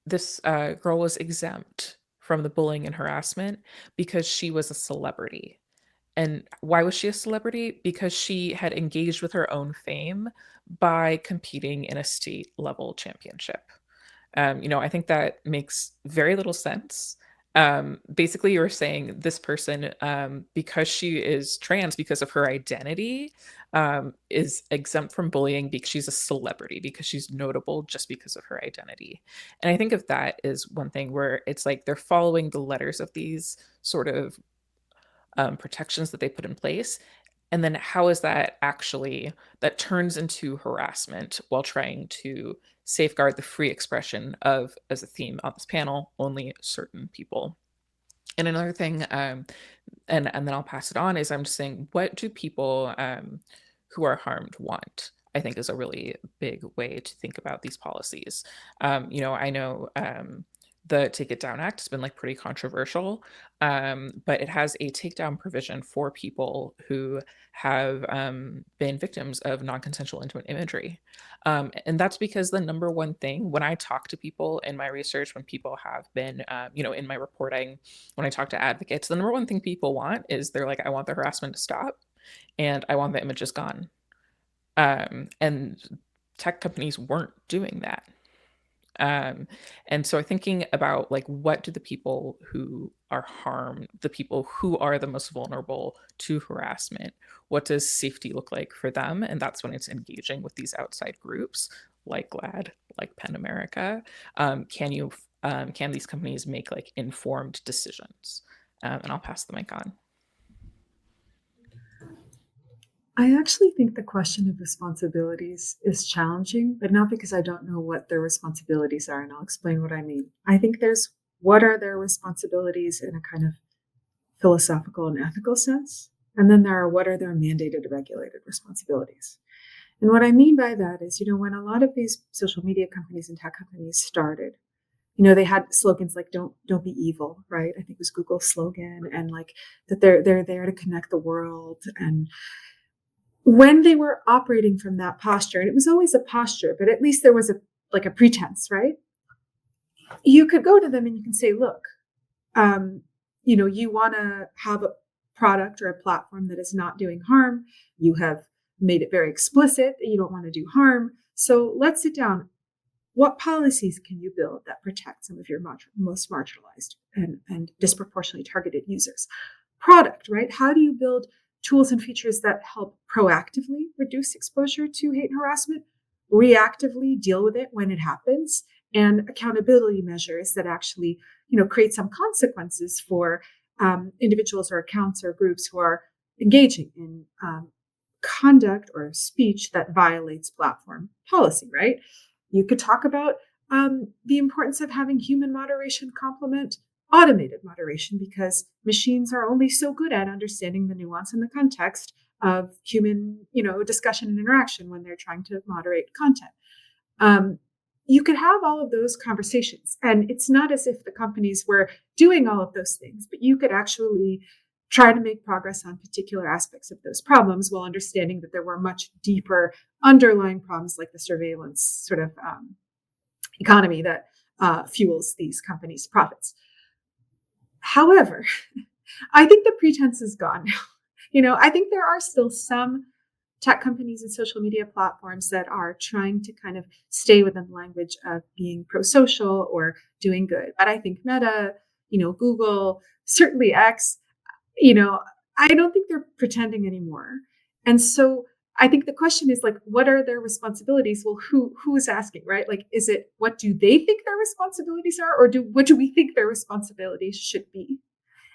this girl was exempt from the bullying and harassment because she was a celebrity. And why was she a celebrity? Because she had engaged with her own fame by competing in a state level championship. I think that makes very little sense. Basically, you were saying this person, because she is trans, because of her identity, is exempt from bullying because she's a celebrity, because she's notable just because of her identity. And I think of that is one thing where it's like they're following the letters of these sort of protections that they put in place. And then how is that actually that turns into harassment while trying to safeguard the free expression of, as a theme on this panel, only certain people. And another thing, and then I'll pass it on, is I'm just saying, what do people who are harmed want? I think is a really big way to think about these policies. I know the Take It Down Act has been like pretty controversial, but it has a takedown provision for people who have been victims of non-consensual intimate imagery. And that's because the number one thing when I talk to people in my research, when people have been, in my reporting, when I talk to advocates, the number one thing people want is they're like, I want the harassment to stop and I want the images gone. And tech companies weren't doing that. And so I'm thinking about like, what do the people who are harmed, the people who are the most vulnerable to harassment, what does safety look like for them? And that's when it's engaging with these outside groups like GLAAD, like Pen America. Can these companies make like informed decisions? And I'll pass the mic on. I actually think the question of responsibilities is challenging, but not because I don't know what their responsibilities are, and I'll explain what I mean. I think there's what are their responsibilities in a kind of philosophical and ethical sense. And then there are what are their mandated regulated responsibilities. And what I mean by that is, when a lot of these social media companies and tech companies started, they had slogans like "Don't be evil," right? I think it was Google's slogan, and like that they're there to connect the world. And when they were operating from that posture, and it was always a posture, but at least there was a pretense, right? You could go to them and you can say, "Look, you want to have a product or a platform that is not doing harm. You have made it very explicit that you don't want to do harm. So let's sit down. What policies can you build that protect some of your most marginalized and disproportionately targeted users? Product, right? How do you build tools and features that help proactively reduce exposure to hate and harassment, reactively deal with it when it happens, and accountability measures that actually, create some consequences for individuals or accounts or groups who are engaging in conduct or speech that violates platform policy, right? You could talk about the importance of having human moderation complement automated moderation, because machines are only so good at understanding the nuance and the context of human, discussion and interaction when they're trying to moderate content. You could have all of those conversations, and it's not as if the companies were doing all of those things, but you could actually try to make progress on particular aspects of those problems while understanding that there were much deeper underlying problems like the surveillance sort of economy that fuels these companies' profits. However, I think the pretense is gone now. I think there are still some tech companies and social media platforms that are trying to kind of stay within the language of being pro-social or doing good. But I think Meta, Google, certainly X, I don't think they're pretending anymore. And so I think the question is like, what are their responsibilities? Well, who is asking, right? Like, is it what do they think their responsibilities are, or what do we think their responsibilities should be?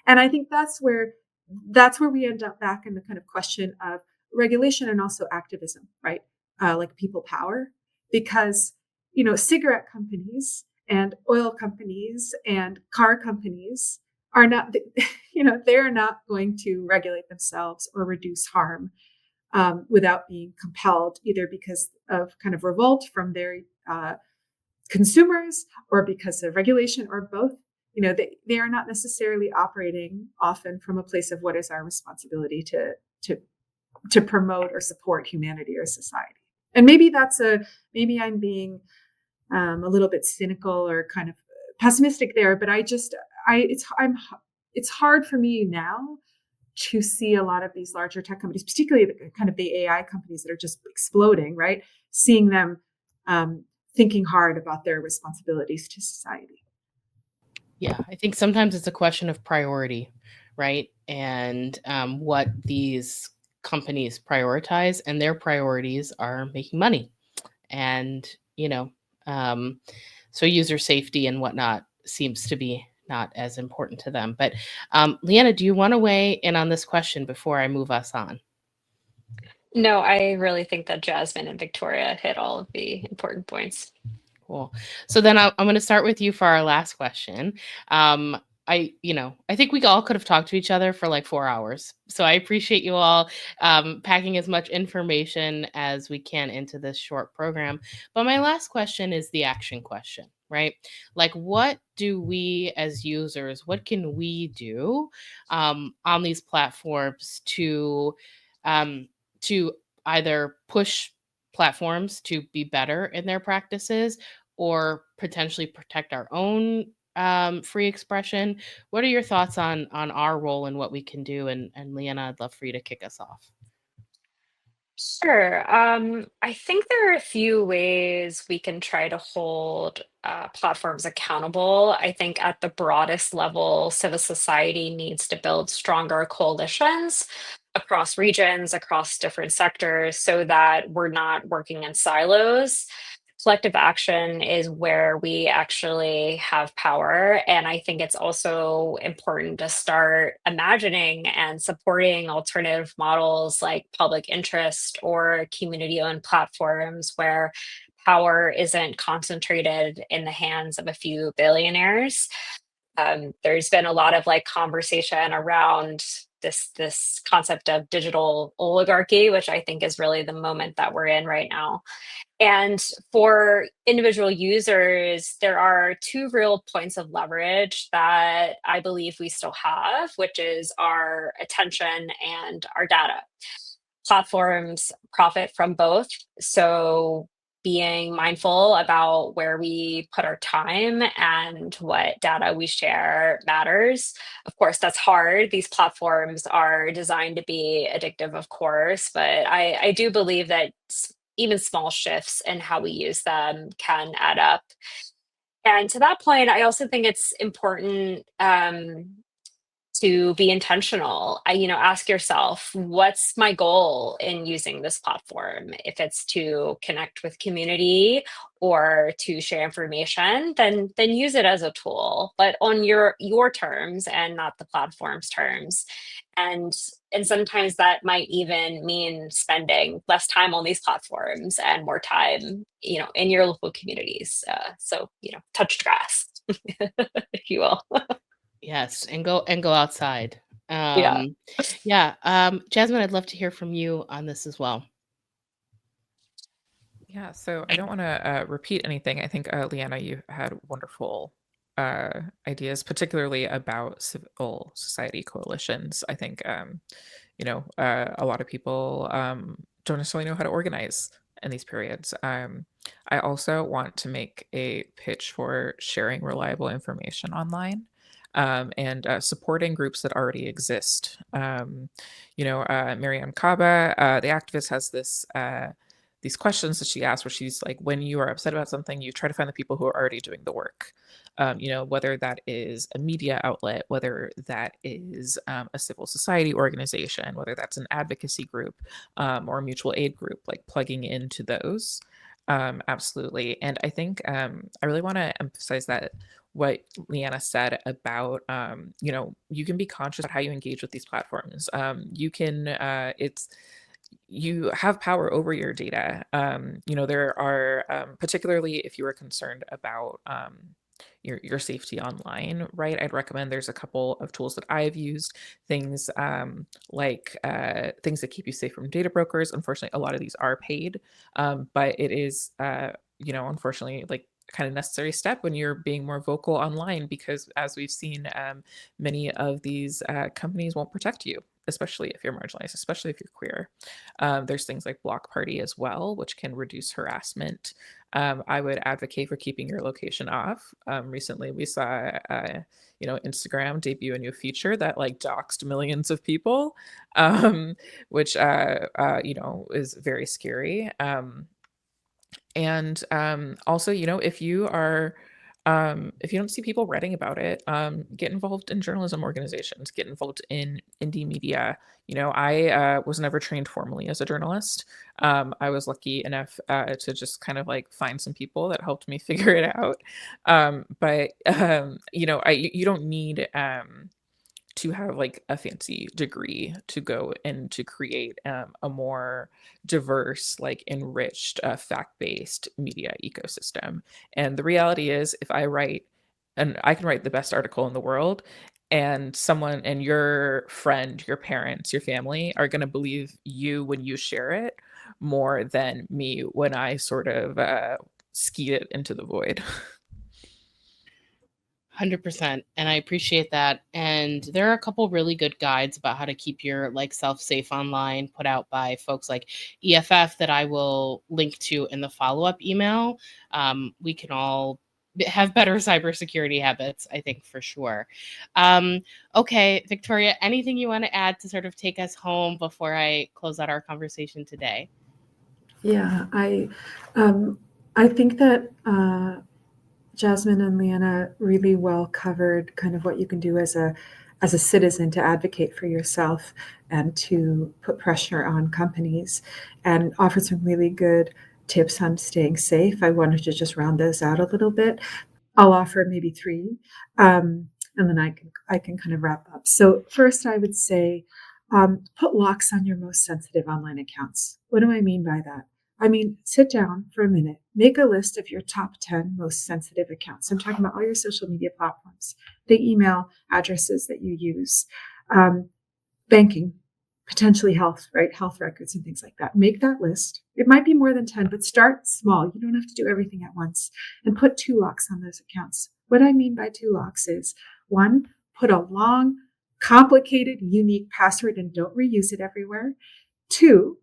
And I think that's where we end up back in the kind of question of regulation and also activism, right? Like people power, because cigarette companies and oil companies and car companies are not, they're not going to regulate themselves or reduce harm without being compelled, either because of kind of revolt from their consumers or because of regulation or both. They are not necessarily operating often from a place of what is our responsibility to promote or support humanity or society. And maybe maybe I'm being a little bit cynical or kind of pessimistic there, but it's hard for me now to see a lot of these larger tech companies, particularly the AI companies that are just exploding, right? Seeing them thinking hard about their responsibilities to society. Yeah, I think sometimes it's a question of priority, right? And what these companies prioritize, and their priorities are making money. And, um, so user safety and whatnot seems to be not as important to them. But Leanna, do you want to weigh in on this question before I move us on? No, I really think that Jasmine and Victoria hit all of the important points. Cool. So then I'm going to start with you for our last question. I think we all could have talked to each other for like 4 hours. So I appreciate you all packing as much information as we can into this short program. But my last question is the action question, right? Like, what do we as users, what can we do on these platforms um, to either push platforms to be better in their practices or potentially protect our own free expression? What are your thoughts on our role and what we can do? And Leanna, I'd love for you to kick us off. Sure. I think there are a few ways we can try to hold platforms accountable. I think at the broadest level, civil society needs to build stronger coalitions across regions, across different sectors, so that we're not working in silos. Collective action is where we actually have power. And I think it's also important to start imagining and supporting alternative models like public interest or community owned platforms where power isn't concentrated in the hands of a few billionaires. There's been a lot of like conversation around this concept of digital oligarchy, which I think is really the moment that we're in right now. And for individual users, there are two real points of leverage that I believe we still have, which is our attention and our data. Platforms profit from both. So being mindful about where we put our time and what data we share matters. Of course, that's hard. These platforms are designed to be addictive, of course, but I do believe that even small shifts in how we use them can add up. And to that point, I also think it's important to be intentional. Ask yourself, what's my goal in using this platform? If it's to connect with community or to share information, then use it as a tool, but on your terms and not the platform's terms. And and sometimes that might even mean spending less time on these platforms and more time, in your local communities. So, touch grass, if you will. Yes, and go outside. Yeah. Yeah, Jasmine, I'd love to hear from you on this as well. Yeah, so I don't want to repeat anything. I think, Leanna, you had wonderful ideas, particularly about civil society coalitions. I think, a lot of people don't necessarily know how to organize in these periods. I also want to make a pitch for sharing reliable information online. And supporting groups that already exist. Miriam Kaba, the activist, has these questions that she asks where she's like, when you are upset about something, you try to find the people who are already doing the work. Whether that is a media outlet, whether that is a civil society organization, whether that's an advocacy group or a mutual aid group, like plugging into those. Absolutely. And I think I really want to emphasize that what Leanna said about, you can be conscious of how you engage with these platforms. You have power over your data. There are, particularly if you are concerned about your safety online, right? I'd recommend there's a couple of tools that I've used, things like things that keep you safe from data brokers. Unfortunately, a lot of these are paid, but it is, unfortunately, like kind of necessary step when you're being more vocal online because as we've seen many of these companies won't protect you, especially if you're marginalized, especially if you're queer. There's things like Block Party as well, which can reduce harassment. I would advocate for keeping your location off. Recently, we saw, Instagram debut a new feature that like doxed millions of people, which is very scary. And also, if you don't see people writing about it, get involved in journalism organizations, get involved in indie media. I was never trained formally as a journalist. I was lucky enough to just kind of like find some people that helped me figure it out. But you don't need to have like a fancy degree to go and to create a more diverse, like enriched, fact-based media ecosystem. And the reality is, if I write, and I can write the best article in the world, and someone and your friend, your parents, your family are going to believe you when you share it more than me when I sort of skeet it into the void. 100%, and I appreciate that. And there are a couple really good guides about how to keep your like self safe online, put out by folks like EFF that I will link to in the follow-up email. We can all have better cybersecurity habits, I think, for sure. Okay, Victoria, anything you want to add to sort of take us home before I close out our conversation today? Yeah, I think that Jasmine and Leanna really well covered kind of what you can do as a citizen to advocate for yourself and to put pressure on companies, and offered some really good tips on staying safe. I wanted to just round those out a little bit. I'll offer maybe three, and then I can kind of wrap up. So first, I would say put locks on your most sensitive online accounts. What do I mean by that? I mean, sit down for a minute, make a list of your top 10 most sensitive accounts. I'm talking about all your social media platforms, the email addresses that you use, banking, potentially health, right? Health records and things like that. Make that list. It might be more than 10, but start small. You don't have to do everything at once, and put 2 locks on those accounts. What I mean by 2 locks is, one, put a long, complicated, unique password and don't reuse it everywhere. 2,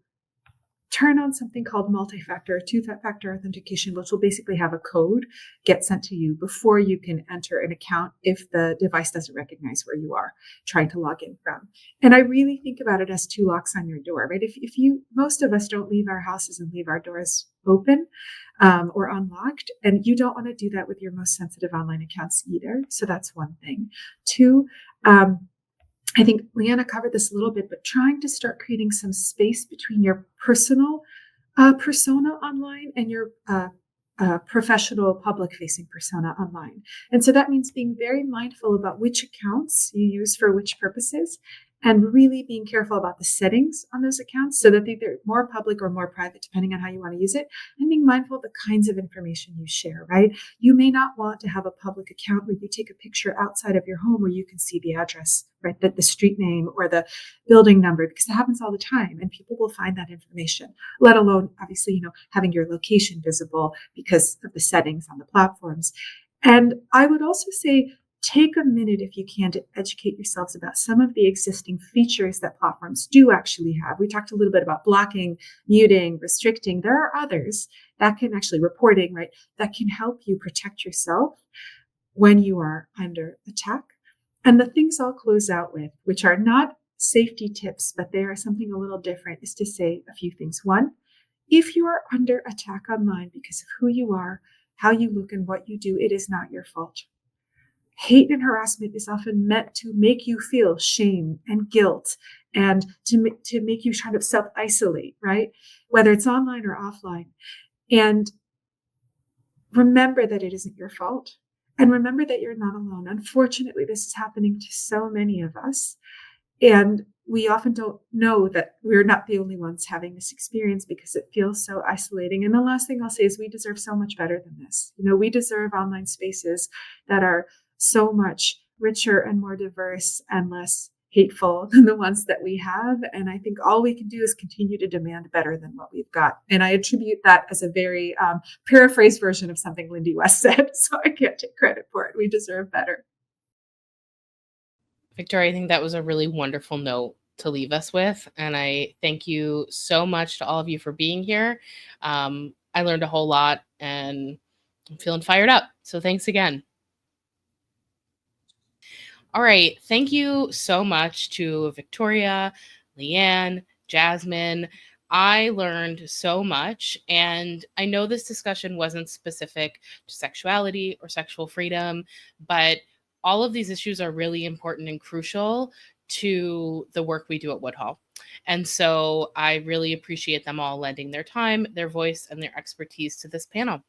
turn on something called multi-factor, two-factor authentication, which will basically have a code get sent to you before you can enter an account if the device doesn't recognize where you are trying to log in from. And I really think about it as 2 locks on your door, right? If you, most of us don't leave our houses and leave our doors open or unlocked, and you don't want to do that with your most sensitive online accounts either. So that's one thing. 2, I think Leanna covered this a little bit, but trying to start creating some space between your personal persona online and your professional public facing persona online. And so that means being very mindful about which accounts you use for which purposes, and really being careful about the settings on those accounts so that they're more public or more private, depending on how you want to use it, and being mindful of the kinds of information you share, right? You may not want to have a public account where you take a picture outside of your home where you can see the address, right? The street name or the building number, because that happens all the time and people will find that information, let alone, obviously, having your location visible because of the settings on the platforms. And I would also say, take a minute, if you can, to educate yourselves about some of the existing features that platforms do actually have. We talked a little bit about blocking, muting, restricting. There are others that can actually, reporting, right, that can help you protect yourself when you are under attack. And the things I'll close out with, which are not safety tips, but they are something a little different, is to say a few things. One, if you are under attack online because of who you are, how you look, and what you do, it is not your fault. Hate and harassment is often meant to make you feel shame and guilt and to make you kind of self-isolate, right? Whether it's online or offline. And remember that it isn't your fault. And remember that you're not alone. Unfortunately, this is happening to so many of us. And we often don't know that we're not the only ones having this experience because it feels so isolating. And the last thing I'll say is we deserve so much better than this. We deserve online spaces that are so much richer and more diverse and less hateful than the ones that we have. And I think all we can do is continue to demand better than what we've got. And I attribute that as a very paraphrased version of something Lindy West said. So I can't take credit for it. We deserve better. Victoria, I think that was a really wonderful note to leave us with. And I thank you so much to all of you for being here. I learned a whole lot and I'm feeling fired up. So thanks again. All right. Thank you so much to Victoria, Leanne, Jasmine. I learned so much. And I know this discussion wasn't specific to sexuality or sexual freedom, but all of these issues are really important and crucial to the work we do at Woodhull. And so I really appreciate them all lending their time, their voice, and their expertise to this panel.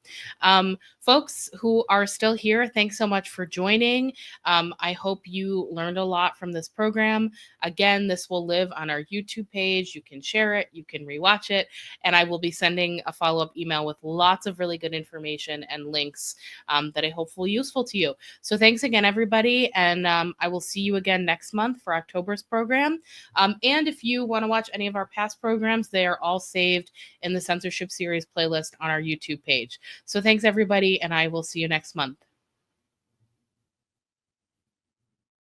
Folks who are still here, thanks so much for joining. I hope you learned a lot from this program. Again, this will live on our YouTube page. You can share it, you can rewatch it, and I will be sending a follow-up email with lots of really good information and links that I hope will be useful to you. So thanks again, everybody, and I will see you again next month for October's program. And if you want to watch any of our past programs, they are all saved in the Censorship Series playlist on our YouTube page. So thanks, everybody, and I will see you next month.